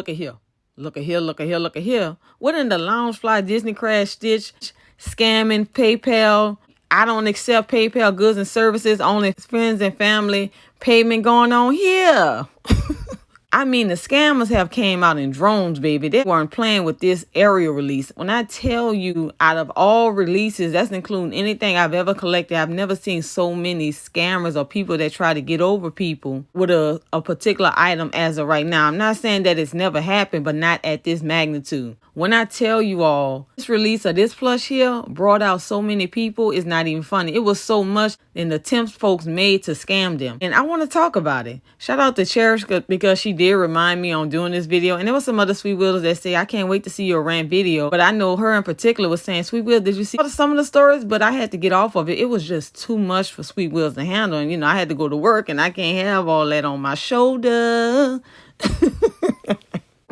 Look at here. Look at here, look at here, look at here. What in the lounge fly Disney crash stitch scamming PayPal? I don't accept PayPal goods and services, only friends and family payment going on here. I mean, the scammers have came out in drones, baby. They weren't playing with this aerial release. When I tell you, out of all releases, that's including anything I've ever collected, I've never seen so many scammers or people that try to get over people with a particular item as of right now. I'm not saying that it's never happened, but not at this magnitude. When I tell you all, this release of this plush here brought out so many people, it's not even funny. It was so much in the attempts folks made to scam them. And I want to talk about it. Shout out to Cherish because she did remind me on doing this video. And there was some other Sweet Wheelers that say, I can't wait to see your rant video. But I know her in particular was saying, Sweet Wheel, did you see some of the stories? But I had to get off of it. It was just too much for Sweet Wheels to handle. And, I had to go to work and I can't have all that on my shoulder.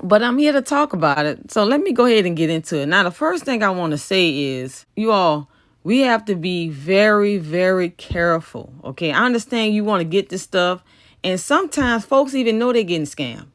But I'm here to talk about it. So let me go ahead and get into it. Now, the first thing I want to say is, you all, we have to be very, very careful. Okay, I understand you want to get this stuff. And sometimes folks even know they're getting scammed.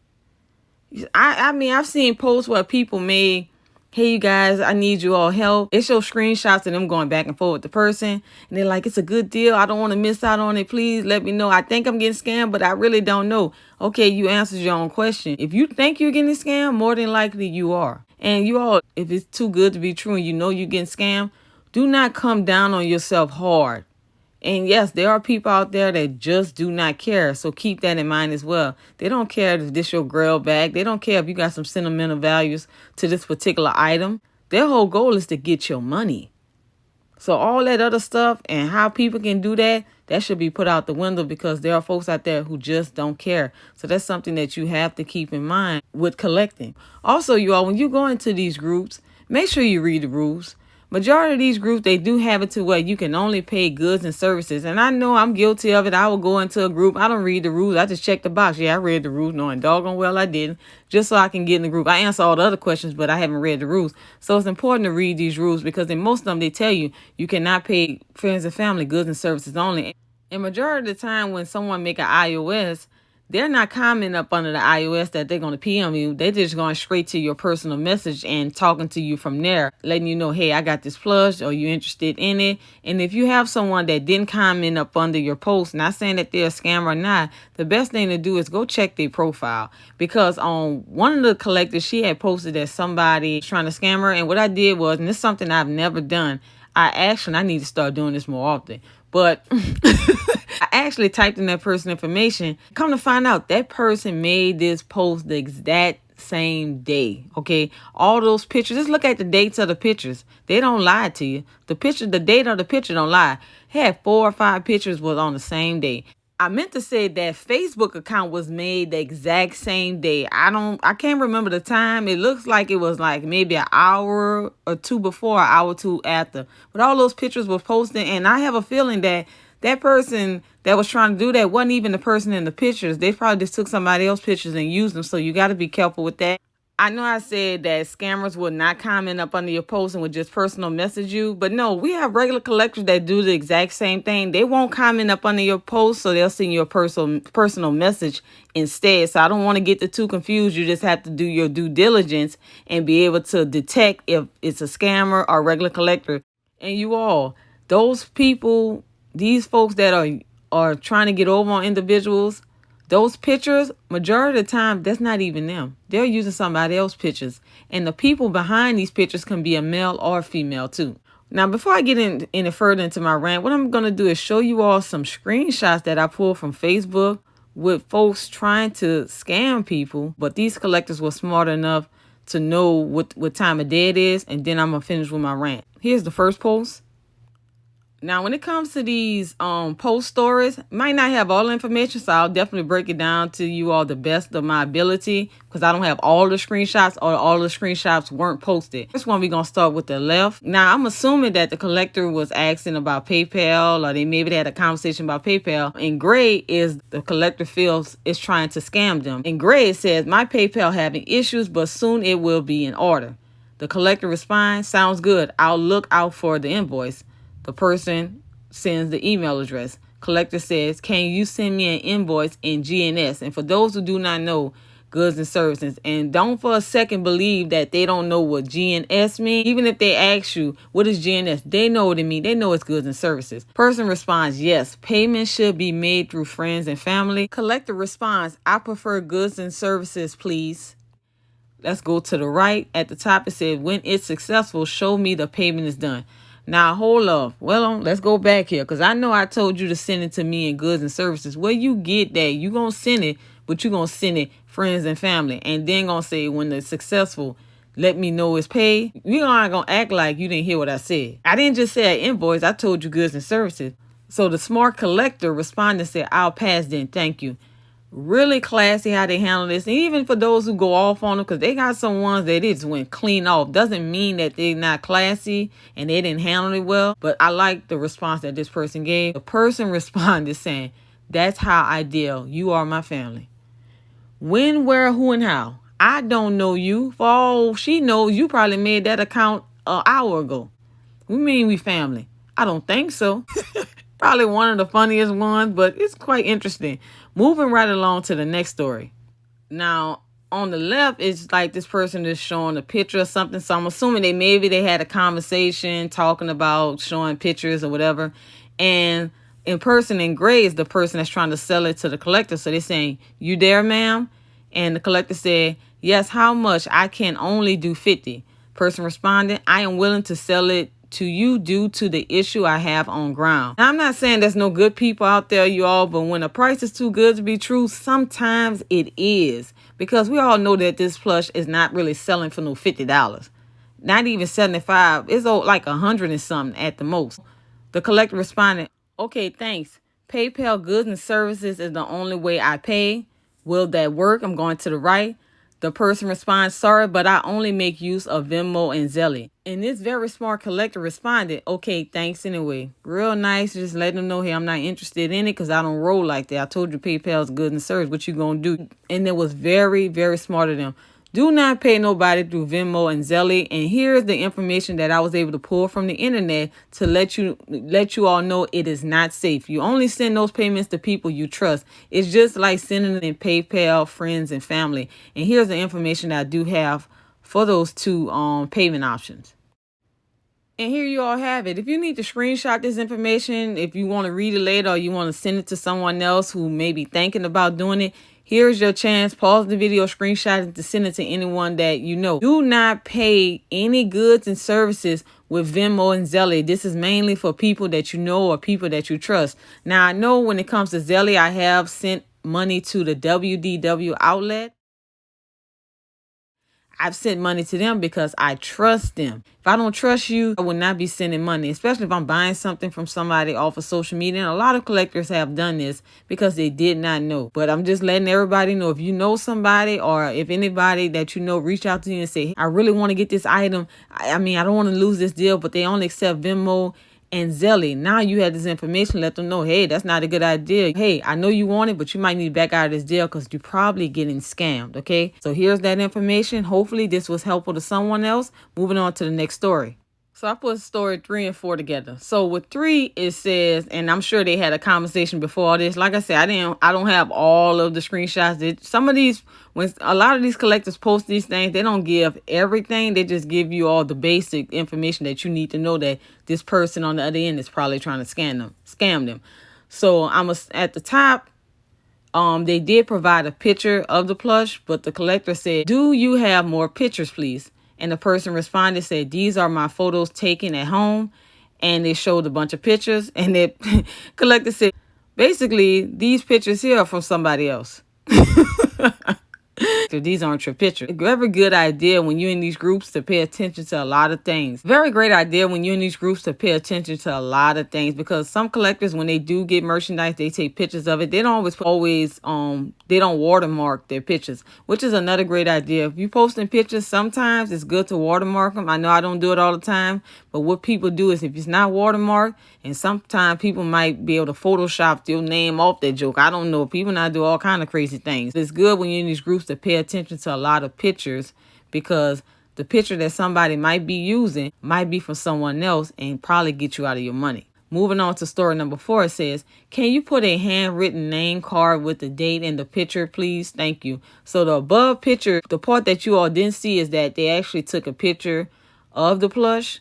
I mean, I've seen posts where people made, hey, you guys, I need you all help. It shows screenshots of them going back and forth with the person. And they're like, it's a good deal. I don't want to miss out on it. Please let me know. I think I'm getting scammed, but I really don't know. Okay, you answered your own question. If you think you're getting scammed, more than likely you are. And you all, if it's too good to be true and you know you're getting scammed, do not come down on yourself hard. And yes, there are people out there that just do not care. So keep that in mind as well. They don't care if this your girl bag. They don't care if you got some sentimental values to this particular item. Their whole goal is to get your money. So all that other stuff and how people can do that, that should be put out the window because there are folks out there who just don't care. So that's something that you have to keep in mind with collecting. Also, you all, when you go into these groups, make sure you read the rules. Majority of these groups, they do have it to where you can only pay goods and services. And I know I'm guilty of it. I will go into a group. I don't read the rules. I just check the box. Yeah, I read the rules, knowing doggone well I didn't, just so I can get in the group. I answer all the other questions, but I haven't read the rules. So it's important to read these rules because in most of them, they tell you you cannot pay friends and family goods and services only. And majority of the time when someone make an iOS, they're not commenting up under the iOS that they're going to PM you. They're just going straight to your personal message and talking to you from there, letting you know, hey, I got this plush. Are you interested in it? And if you have someone that didn't comment up under your post, not saying that they're a scammer or not, the best thing to do is go check their profile. Because on one of the collectors, she had posted that somebody was trying to scam her. And what I did was, and this is something I've never done, I need to start doing this more often. But I actually typed in that person's information. Come to find out, that person made this post the exact same day. Okay, all those pictures. Just look at the dates of the pictures. They don't lie to you. The date of the picture don't lie. Had 4 or 5 pictures was on the same day. I meant to say that Facebook account was made the exact same day. I can't remember the time. It looks like it was like maybe an hour or two before, an hour or two after. But all those pictures were posted, and I have a feeling that that person that was trying to do that wasn't even the person in the pictures. They probably just took somebody else's pictures and used them. So you got to be careful with that. I know I said that scammers would not comment up under your post and would just personal message you. But no, we have regular collectors that do the exact same thing. They won't comment up under your post, so they'll send you a personal message instead. So I don't want to get the two confused. You just have to do your due diligence and be able to detect if it's a scammer or a regular collector. And you all, those people, these folks that are trying to get over on individuals, those pictures, majority of the time, that's not even them. They're using somebody else's pictures. And the people behind these pictures can be a male or a female too. Now, before I get any further into my rant, what I'm going to do is show you all some screenshots that I pulled from Facebook with folks trying to scam people. But these collectors were smart enough to know what time of day it is. And then I'm going to finish with my rant. Here's the first post. Now, when it comes to these post stories, might not have all the information, so I'll definitely break it down to you all the best of my ability because I don't have all the screenshots or all the screenshots weren't posted. This one, we're going to start with the left. Now, I'm assuming that the collector was asking about PayPal or maybe they had a conversation about PayPal. In gray is the collector feels is trying to scam them. In gray, it says, my PayPal having issues, but soon it will be in order. The collector responds, sounds good. I'll look out for the invoice. The person sends the email address. Collector says, can you send me an invoice in GNS? And for those who do not know, goods and services. And don't for a second believe that they don't know what G&S mean. Even if they ask you, what is G&S? They know what it mean. They know it's goods and services. Person responds, yes, payment should be made through friends and family. Collector responds, I prefer goods and services, please. Let's go to the right. At the top, it says, when it's successful, show me the payment is done. Now, hold up. Well, let's go back here, because I know I told you to send it to me in goods and services. Where you get that, you going to send it, but you going to send it friends and family. And then going to say, when it's successful, let me know it's paid. You're not going to act like you didn't hear what I said. I didn't just say an invoice. I told you goods and services. So the smart collector responded and said, I'll pass then. Thank you. Really classy how they handle this. And even for those who go off on them, because they got some ones that it just went clean off. Doesn't mean that they're not classy and they didn't handle it well. But I like the response that this person gave. The person responded saying, that's how I deal. You are my family. When, where, who, and how. I don't know you. For all she knows, you probably made that account an hour ago. We mean we family. I don't think so. Probably one of the funniest ones, but it's quite interesting. Moving right along to the next story. Now, on the left, it's like this person is showing a picture of something. So I'm assuming they had a conversation talking about showing pictures or whatever. And in person in gray is the person that's trying to sell it to the collector. So they're saying, you there, ma'am? And the collector said, yes, how much? I can only do 50. Person responded, I am willing to sell it to you due to the issue I have on ground. Now, I'm not saying there's no good people out there, you all, but when a price is too good to be true, sometimes it is. Because we all know that this plush is not really selling for no $50. Not even 75. It's like 100 and something at the most. The collector responded, okay, thanks. PayPal goods and services is the only way I pay. Will that work? I'm going to the right. The person responds, sorry, but I only make use of Venmo and Zelle. And this very smart collector responded, okay, thanks anyway. Real nice, just letting them know, hey, I'm not interested in it because I don't roll like that. I told you PayPal's good and service. What you going to do? And it was very, very smart of them. Do not pay nobody through Venmo and Zelle. And here's the information that I was able to pull from the internet to let you all know it is not safe. You only send those payments to people you trust. It's just like sending it in PayPal, friends, and family. And here's the information that I do have for those two payment options. And here you all have it. If you need to screenshot this information, if you want to read it later or you want to send it to someone else who may be thinking about doing it, here's your chance. Pause the video, screenshot it to send it to anyone that you know. Do not pay any goods and services with Venmo and Zelle. This is mainly for people that you know or people that you trust. Now, I know when it comes to Zelle, I have sent money to the WDW outlet. I've sent money to them because I trust them. If I don't trust you, I will not be sending money, especially if I'm buying something from somebody off of social media. And a lot of collectors have done this because they did not know. But I'm just letting everybody know, if you know somebody or if anybody that you know reach out to you and say, I really want to get this item. I don't want to lose this deal, but they only accept Venmo and Zelle. Now you have this information, let them know, hey, that's not a good idea. Hey, I know you want it, but you might need to back out of this deal because you're probably getting scammed, okay? So here's that information. Hopefully this was helpful to someone else. Moving on to the next story. So I put story 3 and 4 together. So with 3, it says, and I'm sure they had a conversation before all this. Like I said, I don't have all of the screenshots. Some of these, when a lot of these collectors post these things, they don't give everything. They just give you all the basic information that you need to know that this person on the other end is probably trying to scam them. So at the top, they did provide a picture of the plush, but the collector said, do you have more pictures, please? And the person responded, said, these are my photos taken at home. And they showed a bunch of pictures. And the collector said, basically, these pictures here are from somebody else. These aren't your pictures. Very good idea when you're in these groups to pay attention to a lot of things. Very great idea when you're in these groups to pay attention to a lot of things, because some collectors, when they do get merchandise, they take pictures of it. They don't they don't watermark their pictures, which is another great idea. If you're posting pictures, sometimes it's good to watermark them. I know I don't do it all the time, but what people do is if it's not watermarked, and sometimes people might be able to Photoshop your name off that joke. I don't know. People now do all kind of crazy things. It's good when you're in these groups to pay attention to a lot of pictures, because the picture that somebody might be using might be from someone else and probably get you out of your money. Moving on to story number 4, it says, can you put a handwritten name card with the date and the picture, please? Thank you. So the above picture, the part that you all didn't see is that they actually took a picture of the plush.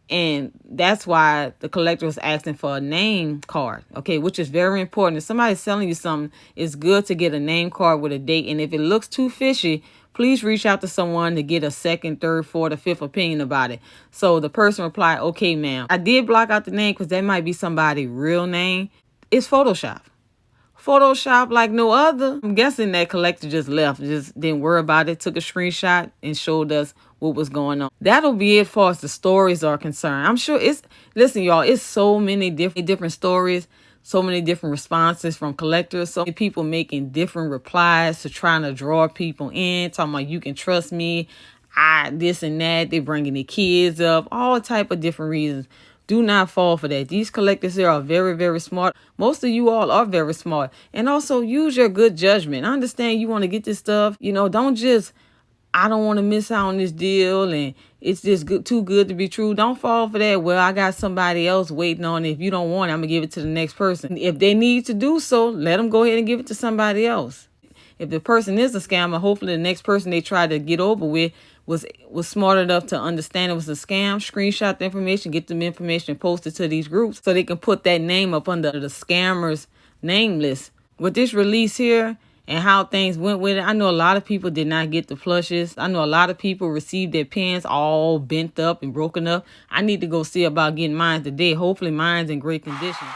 And that's why the collector was asking for a name card, okay, which is very important. If somebody's selling you something, it's good to get a name card with a date. And if it looks too fishy, please reach out to someone to get a second, third, fourth, or fifth opinion about it. So the person replied, okay, ma'am. I did block out the name because that might be somebody's real name. It's Photoshop. Photoshop like no other. I'm guessing that collector just left, just didn't worry about it, took a screenshot and showed us what was going on. That'll be it as far as the stories are concerned. I'm sure listen, y'all, it's so many different stories, so many different responses from collectors, so many people making different replies to trying to draw people in, talking about you can trust me, this and that. They bringing their kids up, all type of different reasons. Do not fall for that. These collectors here are very, very smart. Most of you all are very smart. And also use your good judgment. I understand you want to get this stuff. Don't just, I don't want to miss out on this deal and it's just too good to be true. Don't fall for that. Well, I got somebody else waiting on it. If you don't want it, I'm going to give it to the next person. If they need to do so, let them go ahead and give it to somebody else. If the person is a scammer, hopefully the next person they try to get over with was smart enough to understand it was a scam, screenshot the information, get them information posted to these groups so they can put that name up under the scammer's name list. With this release here and how things went with it, I know a lot of people did not get the plushes. I know a lot of people received their pens all bent up and broken up. I need to go see about getting mine today. Hopefully mine's in great condition.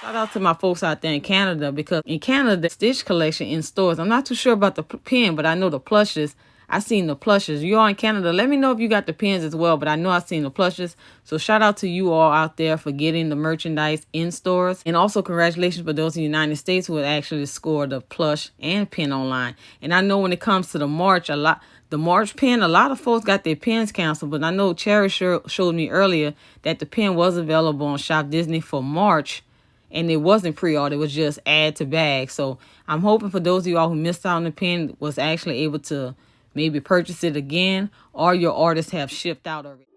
Shout out to my folks out there in Canada, because in Canada, the Stitch collection in stores. I'm not too sure about the pen, but I know the plushes. I seen the plushes. You all in Canada, let me know if you got the pens as well, but I know I seen the plushes. So shout out to you all out there for getting the merchandise in stores. And also congratulations for those in the United States who had actually scored the plush and pen online. And I know when it comes to the March pen, a lot of folks got their pens canceled, but I know Cherry showed me earlier that the pen was available on Shop Disney for March. And it wasn't pre-order, it was just add to bag. So I'm hoping for those of you all who missed out on the pen was actually able to maybe purchase it again, or your orders have shipped out already.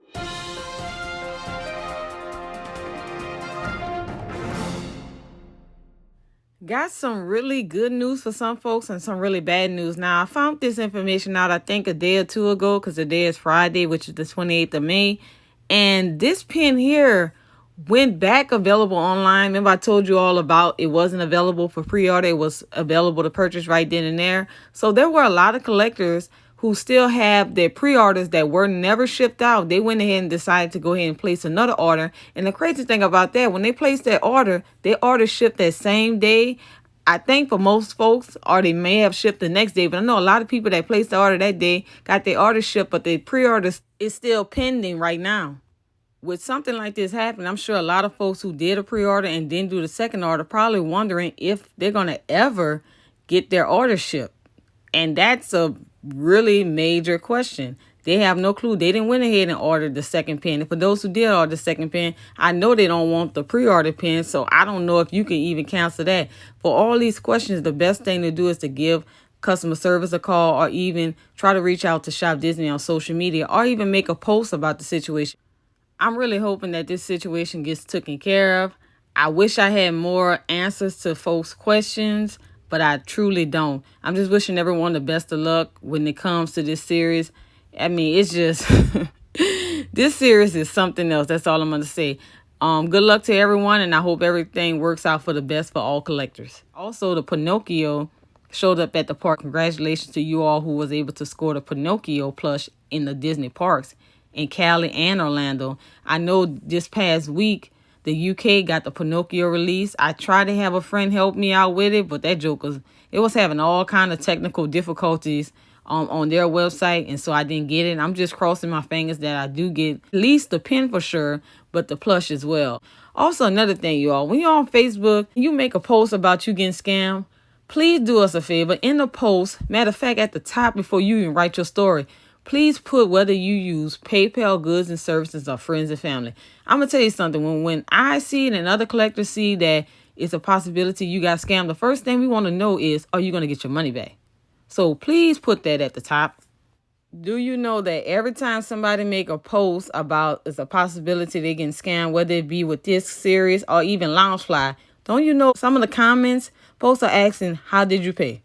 Got some really good news for some folks and some really bad news. Now, I found this information out, I think, a day or two ago, because today is Friday, which is the 28th of May. And this pen here went back available online. Remember I told you all about it wasn't available for pre-order. It was available to purchase right then and there. So there were a lot of collectors who still have their pre-orders that were never shipped out. They went ahead and decided to go ahead and place another order. And the crazy thing about that, when they placed that order, their order shipped that same day. I think for most folks, or they may have shipped the next day, but I know a lot of people that placed the order that day got their order shipped, but their pre-order is still pending right now. With something like this happening, I'm sure a lot of folks who did a pre-order and didn't do the second order probably wondering if they're going to ever get their order shipped. And that's a really major question. They have no clue. They didn't went ahead and order the second pen. And for those who did order the second pen, I know they don't want the pre-order pen, so I don't know if you can even cancel that. For all these questions, the best thing to do is to give customer service a call, or even try to reach out to Shop Disney on social media, or even make a post about the situation. I'm really hoping that this situation gets taken care of. I wish I had more answers to folks' questions, but I truly don't. I'm just wishing everyone the best of luck when it comes to this series. I mean, it's just, this series is something else. That's all I'm going to say. Good luck to everyone, and I hope everything works out for the best for all collectors. Also, the Pinocchio showed up at the park. Congratulations to you all who was able to score the Pinocchio plush in the Disney parks in Cali and Orlando. I know this past week, the UK got the Pinocchio release. I tried to have a friend help me out with it, but that joke was having all kind of technical difficulties on their website, and so I didn't get it. I'm just crossing my fingers that I do get at least the pen for sure, but the plush as well. Also, another thing, y'all, when you're on Facebook, you make a post about you getting scammed, please do us a favor. In the post, matter of fact, at the top before you even write your story, please put whether you use PayPal goods and services or friends and family. I'm going to tell you something. When I see it and other collectors see that it's a possibility you got scammed, the first thing we want to know is, are you going to get your money back? So please put that at the top. Do you know that every time somebody make a post about it's a possibility they getting scammed, whether it be with this series or even Loungefly, don't you know some of the comments folks are asking, how did you pay?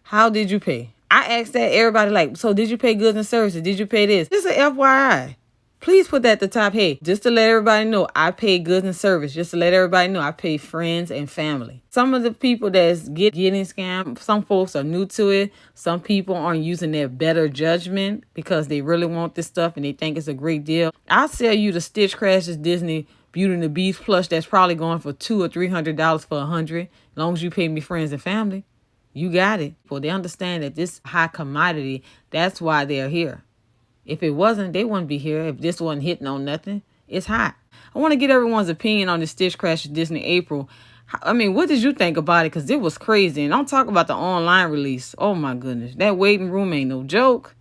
How did you pay? I asked that everybody like, so did you pay goods and services? Did you pay this? Just an FYI. Please put that at the top. Hey, just to let everybody know, I pay goods and service. Just to let everybody know, I pay friends and family. Some of the people that's getting scammed, some folks are new to it. Some people aren't using their better judgment because they really want this stuff and they think it's a great deal. I'll sell you the Stitch Crashes Disney Beauty and the Beast plush that's probably going for $200 or $300 for $100. As long as you pay me friends and family, you got it. Well, they understand that this high commodity, that's why they're here. If it wasn't, they wouldn't be here. If this wasn't hitting on nothing, it's hot. I want to get everyone's opinion on the Stitch Crash Disney April. I mean, what did you think about it? Because it was crazy. And don't talk about the online release. Oh, my goodness. That waiting room ain't no joke.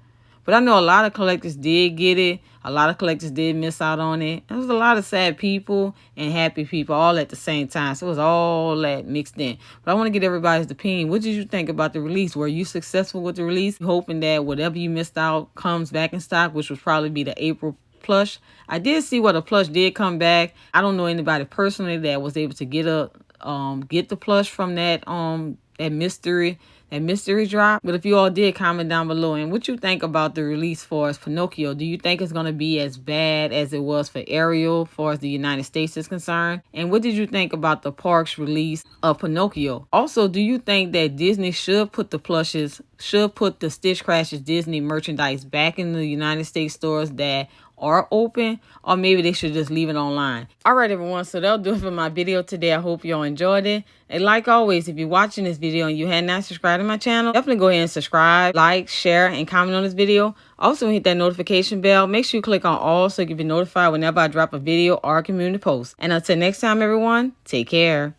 But I know a lot of collectors did get it. A lot of collectors did miss out on it. There was a lot of sad people and happy people all at the same time. So it was all that mixed in. But I want to get everybody's opinion. What did you think about the release? Were you successful with the release? Hoping that whatever you missed out comes back in stock, which would probably be the April plush. I did see what a plush did come back. I don't know anybody personally that was able to get the plush from that mystery drop. But if you all did, comment down below and what you think about the release for as Pinocchio. Do you think it's going to be as bad as it was for Ariel as far as the United States is concerned? And what did you think about the parks release of Pinocchio? Also, do you think that Disney should put the Stitch Crashes Disney merchandise back in the United States stores that are open, or maybe they should just leave it online? All right, everyone, so that'll do it for my video today. I hope y'all enjoyed it. And like always, if you're watching this video and you had not subscribed to my channel, definitely go ahead and subscribe, like, share, and comment on this video. Also, hit that notification bell. Make sure you click on all so you can be notified whenever I drop a video or a community post. And until next time, everyone, take care.